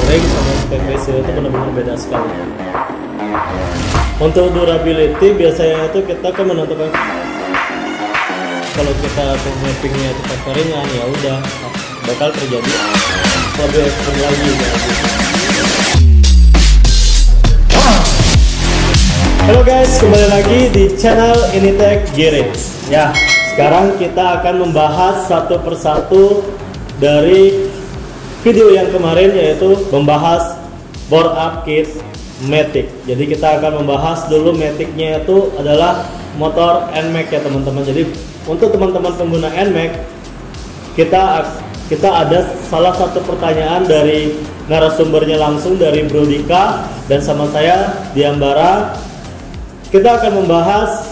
touring sama spek ratio itu benar-benar beda sekali. Untuk durability biasanya itu kita kan menentukan kalau kita mappingnya itu ringan, ya udah bakal terjadi lebih ekstrim lagi gitu. Halo guys, kembali lagi di channel Initech Garage. Ya, sekarang kita akan membahas satu persatu dari video yang kemarin, yaitu membahas board up kit Matic. Jadi kita akan membahas dulu Maticnya itu adalah motor NMAX ya teman-teman. Jadi untuk teman-teman pengguna NMAX, kita ada salah satu pertanyaan dari narasumbernya langsung dari Bro Dika dan sama saya Diambara. Kita akan membahas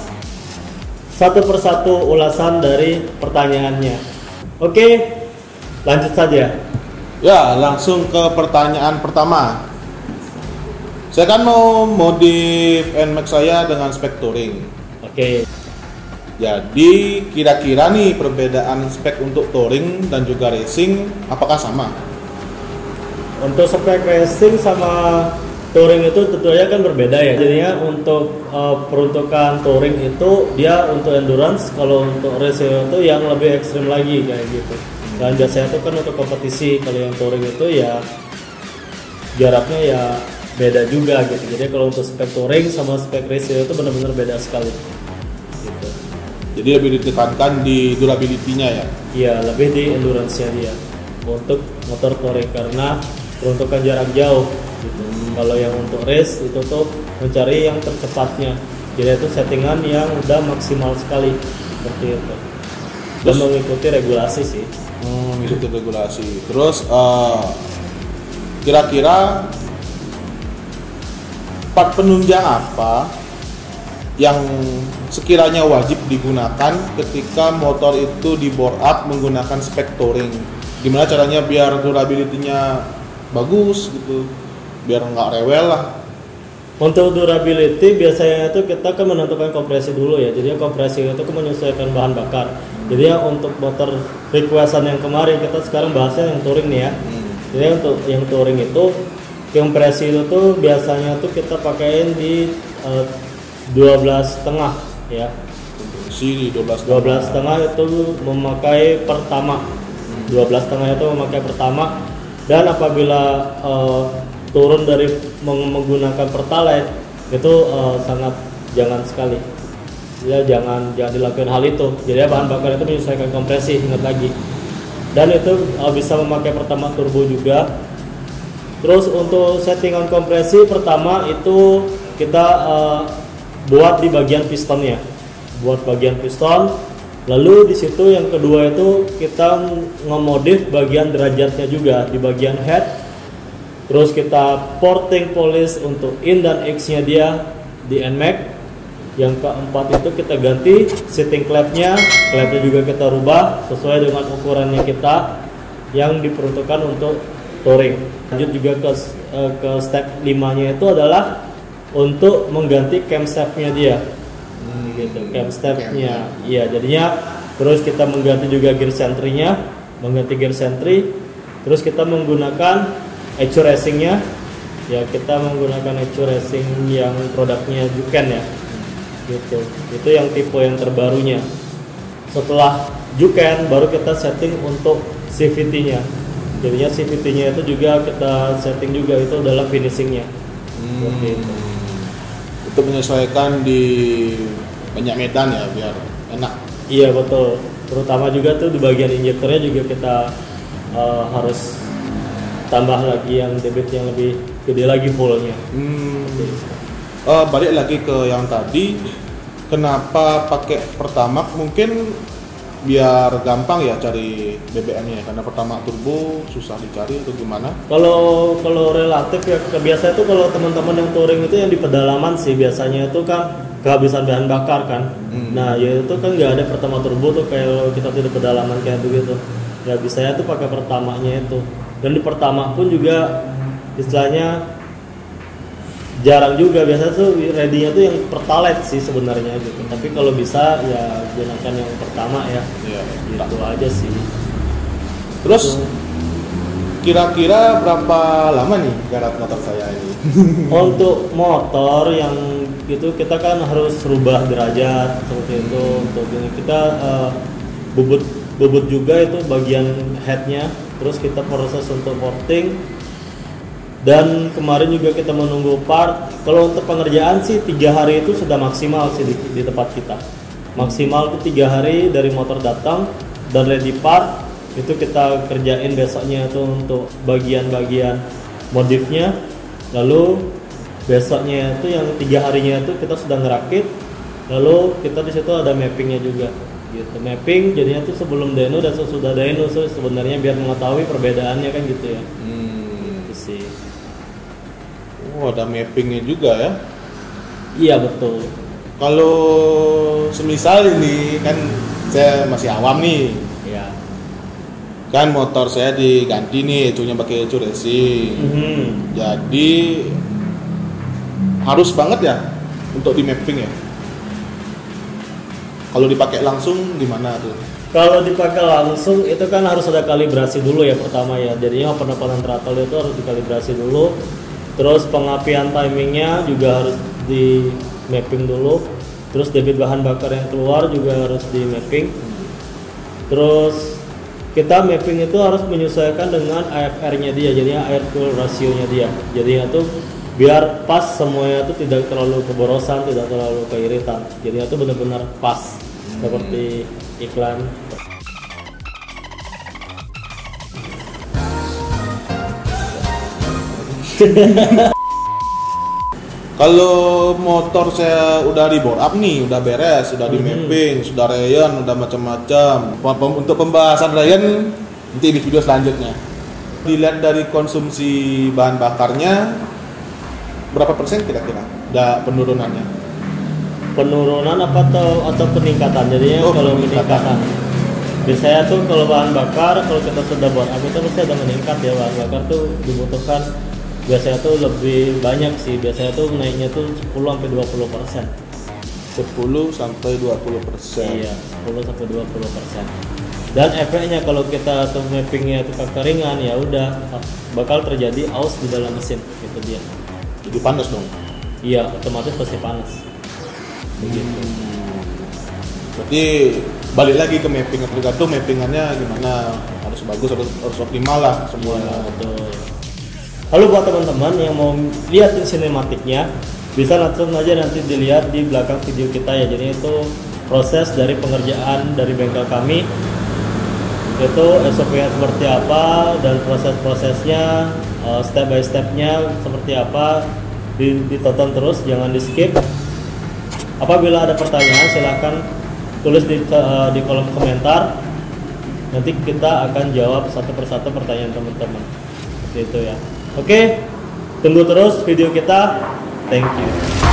satu persatu ulasan dari pertanyaannya. Oke, lanjut saja. Ya, langsung ke pertanyaan pertama. Saya kan mau modif NMAX saya dengan spek touring. Oke. Jadi kira-kira nih perbedaan spek untuk touring dan juga racing apakah sama? Untuk spek racing sama touring itu tentu aja kan berbeda ya. Jadinya untuk peruntukan touring itu dia untuk endurance, kalau untuk racing itu yang lebih ekstrim lagi kayak gitu. Dan biasanya itu kan untuk kompetisi, kalau yang touring itu ya jaraknya ya beda juga gitu. Jadi kalau untuk spek touring sama spek racing itu benar-benar beda sekali. Gitu. Jadi lebih ditekankan di durability-nya ya? Iya, lebih di endurance-nya dia untuk motor touring karena peruntukan jarak jauh gitu. Kalau yang untuk race itu tuh mencari yang tercepatnya. Jadi itu settingan yang udah maksimal sekali seperti itu. Dan mengikuti regulasi sih. Mengikuti regulasi. Terus kira-kira part penunjang apa yang sekiranya wajib digunakan ketika motor itu di bore up menggunakan spek touring? Gimana caranya biar durability-nya bagus gitu, biar nggak rewel lah. Untuk durability biasanya itu kita kan menentukan kompresi dulu ya. Jadi kompresi itu kan menyesuaikan bahan bakar. Jadi ya untuk motor requestan yang kemarin, kita sekarang bahasnya yang touring nih ya. Jadi untuk yang touring itu kompresi itu tuh biasanya tuh kita pakaiin di 12,5 ya. Kompresi di 12,5 itu memakai pertama. 12,5 itu memakai pertama. Dan apabila turun dari menggunakan pertalite itu sangat jangan sekali ya, jangan dilakukan hal itu. Jadi bahan bakar itu menyesuaikan kompresi, ingat lagi. Dan itu bisa memakai pertama turbo juga. Terus untuk settingan kompresi pertama itu kita buat di bagian pistonnya, buat bagian piston. Lalu di situ yang kedua itu kita ngemodif bagian derajatnya juga di bagian head. Terus kita porting polish untuk in dan X-nya dia di NMAX. Yang keempat itu kita ganti seating clamp-nya juga kita rubah sesuai dengan ukurannya kita yang diperuntukkan untuk touring. Lanjut juga ke step 5-nya itu adalah untuk mengganti camshaft-nya dia. Gitu, camshaft-nya. Iya, jadinya terus kita mengganti juga gear sentry-nya, mengganti gear sentry. Terus kita menggunakan ECU racing-nya. Ya, kita menggunakan ECU racing yang produknya Juken ya. Gitu. Itu yang tipe yang terbarunya. Setelah Juken baru kita setting untuk CVT-nya. Jadinya CVT-nya itu juga kita setting juga, itu adalah finishing-nya. Untuk menyesuaikan di banyak medan ya biar enak. Iya betul. Terutama juga tuh di bagian injektornya juga kita harus tambah lagi yang debit yang lebih gede lagi fullnya. Balik lagi ke yang tadi, kenapa pakai Pertamax? Mungkin biar gampang ya cari BBM-nya, karena Pertamax turbo susah dicari atau gimana? Kalau relatif ya kebiasaan itu kalau teman-teman yang touring itu yang di pedalaman sih biasanya itu kan kehabisan bahan bakar kan. Nah ya itu kan nggak ada Pertamax turbo tuh kalau kita di pedalaman kayak begitu. Ya bisanya tuh pakai Pertamaxnya itu. Dan di Pertamax pun juga istilahnya jarang juga, biasanya tuh ready-nya tuh yang pertalite sih sebenarnya gitu. Tapi kalau bisa ya gunakan yang pertama ya. Gitu aja sih. Terus Kira-kira berapa lama nih garap motor saya ini? Untuk motor yang itu kita kan harus rubah derajat seperti itu. Untuk ini kita bobot juga itu bagian headnya, terus kita proses untuk porting. Dan kemarin juga kita menunggu part. Kalau untuk pengerjaan sih 3 hari itu sudah maksimal sih di tempat kita. Maksimal itu 3 hari dari motor datang dan ready part itu kita kerjain besoknya itu untuk bagian-bagian modifnya. Lalu besoknya itu yang 3 harinya itu kita sudah ngerakit. Lalu kita di situ ada mappingnya juga. Gitu. Mapping jadinya tuh sebelum dyno dan sesudah dyno sebenarnya biar mengetahui perbedaannya kan gitu ya. Gitu sih. Oh, ada mappingnya juga ya? Iya betul. Kalau semisal ini kan saya masih awam nih, Iya. kan motor saya diganti nih, cunya pakai ecu racing. Jadi harus banget ya untuk di mapping ya. Kalau dipakai langsung gimana tuh? Kalau dipakai langsung itu kan harus ada kalibrasi dulu ya pertama ya. Jadinya open throttle itu harus dikalibrasi dulu. Terus pengapian timingnya juga harus di mapping dulu. Terus debit bahan bakar yang keluar juga harus di mapping. Terus kita mapping itu harus menyesuaikan dengan AFR-nya dia, jadinya air fuel rasionya dia. Jadinya tuh biar pas semuanya tuh tidak terlalu keborosan, tidak terlalu keiritan. Jadinya tuh benar-benar pas seperti iklan. Kalau motor saya udah di bore up nih, udah beres, sudah di mapping, sudah rayon, udah macam-macam. Untuk pembahasan rayon nanti di video selanjutnya. Dilihat dari konsumsi bahan bakarnya, berapa persen kira-kira udah penurunannya? Penurunan apa atau peningkatan? Jadinya kalau peningkatan. Biasanya tuh kalau bahan bakar kalau kita sudah bore up itu pasti ada meningkat ya, bahan bakar tuh dibutuhkan. Biasanya tuh lebih banyak sih, biasanya tuh naiknya tuh 10 sampai 20%. 10 sampai 20%. Iya, 10 sampai 20%. Dan efeknya kalau kita tuh mappingnya itu kekeringan ya udah bakal terjadi aus di dalam mesin gitu dia. Jadi panas dong. Iya, otomatis pasti panas. Begitu. Berarti balik lagi ke mapping, tergantung mappingannya gimana, harus bagus, harus optimal lah semuanya. Iya, betul. Lalu buat teman-teman yang mau lihat sinematiknya bisa langsung aja nanti dilihat di belakang video kita ya. Jadi itu proses dari pengerjaan dari bengkel kami, itu SOP-nya seperti apa dan proses-prosesnya step by step-nya seperti apa, ditonton terus, jangan di skip. Apabila ada pertanyaan silahkan tulis di kolom komentar, nanti kita akan jawab satu persatu pertanyaan teman-teman seperti itu ya. Oke, tunggu terus video kita. Thank you.